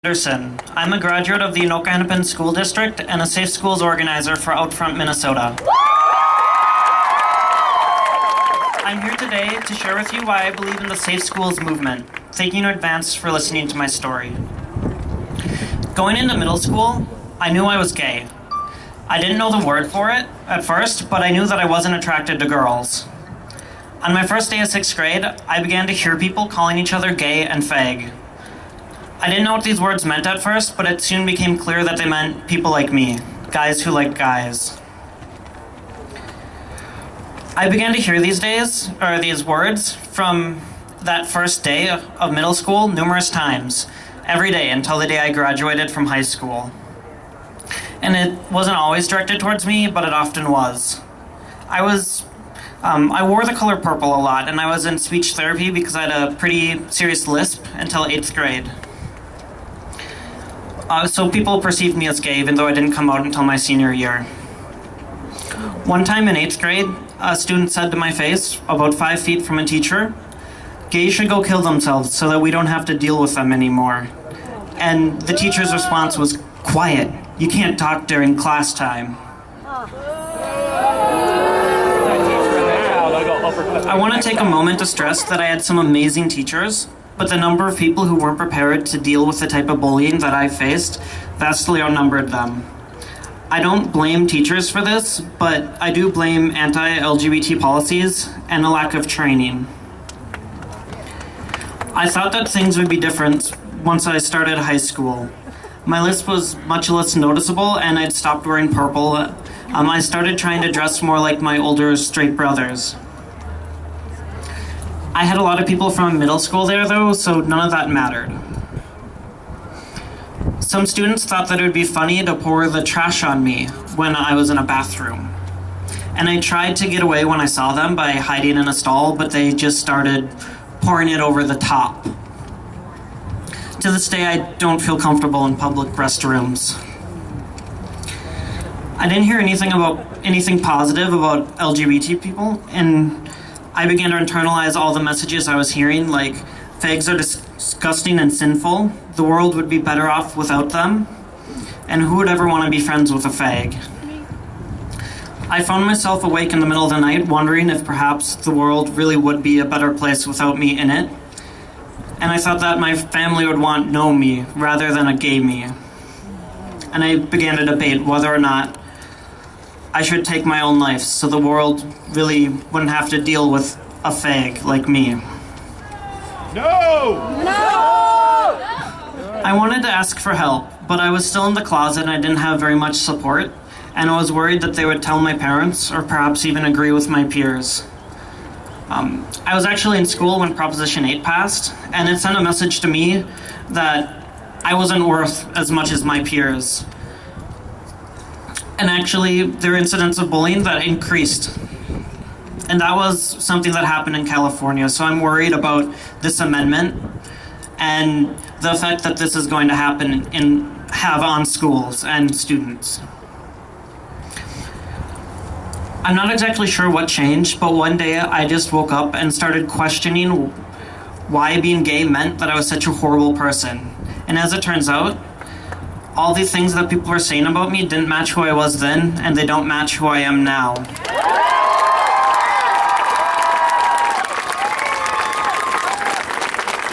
Anderson. I'm a graduate of the Anoka School District and a Safe Schools organizer for Outfront, Minnesota. I'm here today to share with you why I believe in the Safe Schools movement. Thank you in advance for listening to my story. Going into middle school, I knew I was gay. I didn't know the word for it at first, but I knew that I wasn't attracted to girls. On my first day of 6th grade, I began to hear people calling each other gay and fag. I didn't know what these words meant at first, but it soon became clear that they meant people like me, guys who like guys. I began to hear these words from that first day of middle school numerous times, every day until the day I graduated from high school. And it wasn't always directed towards me, but it often was. I wore the color purple a lot, and I was in speech therapy because I had a pretty serious lisp until 8th grade. So people perceived me as gay, even though I didn't come out until my senior year. One time in 8th grade, a student said to my face, about 5 feet from a teacher, "Gays should go kill themselves so that we don't have to deal with them anymore." And the teacher's response was, "Quiet, you can't talk during class time." I want to take a moment to stress that I had some amazing teachers, but the number of people who weren't prepared to deal with the type of bullying that I faced vastly outnumbered them. I don't blame teachers for this, but I do blame anti-LGBT policies and a lack of training. I thought that things would be different once I started high school. My lisp was much less noticeable and I'd stopped wearing purple. I started trying to dress more like my older straight brothers. I had a lot of people from middle school there though, so none of that mattered. Some students thought that it would be funny to pour the trash on me when I was in a bathroom. And I tried to get away when I saw them by hiding in a stall, but they just started pouring it over the top. To this day, I don't feel comfortable in public restrooms. I didn't hear anything positive about LGBT people, and I began to internalize all the messages I was hearing, like fags are disgusting and sinful, the world would be better off without them, and who would ever want to be friends with a fag? I found myself awake in the middle of the night wondering if perhaps the world really would be a better place without me in it, and I thought that my family would want no me rather than a gay me. And I began to debate whether or not I should take my own life so the world really wouldn't have to deal with a fag like me. No! No! I wanted to ask for help, but I was still in the closet and I didn't have very much support, and I was worried that they would tell my parents or perhaps even agree with my peers. I was actually in school when Proposition 8 passed, and it sent a message to me that I wasn't worth as much as my peers. And actually, there were incidents of bullying that increased. And that was something that happened in California, so I'm worried about this amendment and the effect that this is going to have on schools and students. I'm not exactly sure what changed, but one day I just woke up and started questioning why being gay meant that I was such a horrible person. And as it turns out, all these things that people were saying about me didn't match who I was then, and they don't match who I am now.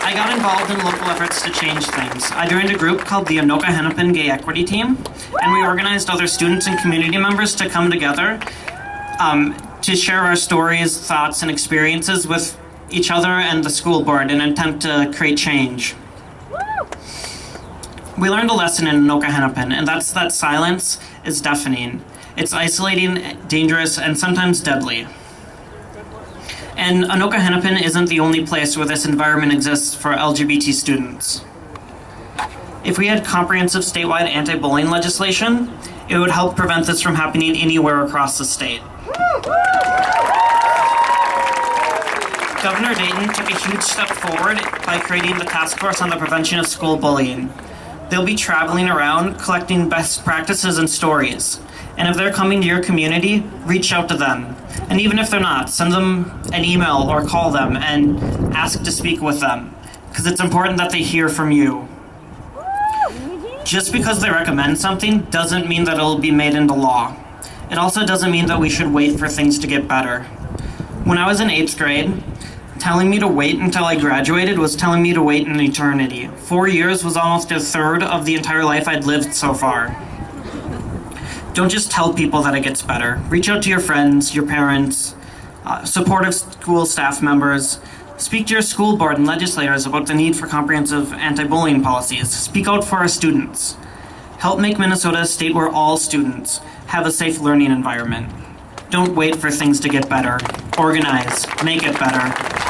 I got involved in local efforts to change things. I joined a group called the Anoka Gay Equity Team, and we organized other students and community members to come together to share our stories, thoughts, and experiences with each other and the school board in an attempt to create change. We learned a lesson in Anoka, and that's that silence is deafening. It's isolating, dangerous, and sometimes deadly. And Anoka isn't the only place where this environment exists for LGBT students. If we had comprehensive statewide anti-bullying legislation, it would help prevent this from happening anywhere across the state. Governor Dayton took a huge step forward by creating the Task Force on the Prevention of School Bullying. They'll be traveling around collecting best practices and stories. And if they're coming to your community, reach out to them. And even if they're not, send them an email or call them and ask to speak with them. Because it's important that they hear from you. Just because they recommend something doesn't mean that it'll be made into law. It also doesn't mean that we should wait for things to get better. When I was in 8th grade, telling me to wait until I graduated was telling me to wait an eternity. 4 years was almost a third of the entire life I'd lived so far. Don't just tell people that it gets better. Reach out to your friends, your parents, supportive school staff members. Speak to your school board and legislators about the need for comprehensive anti-bullying policies. Speak out for our students. Help make Minnesota a state where all students have a safe learning environment. Don't wait for things to get better. Organize. Make it better.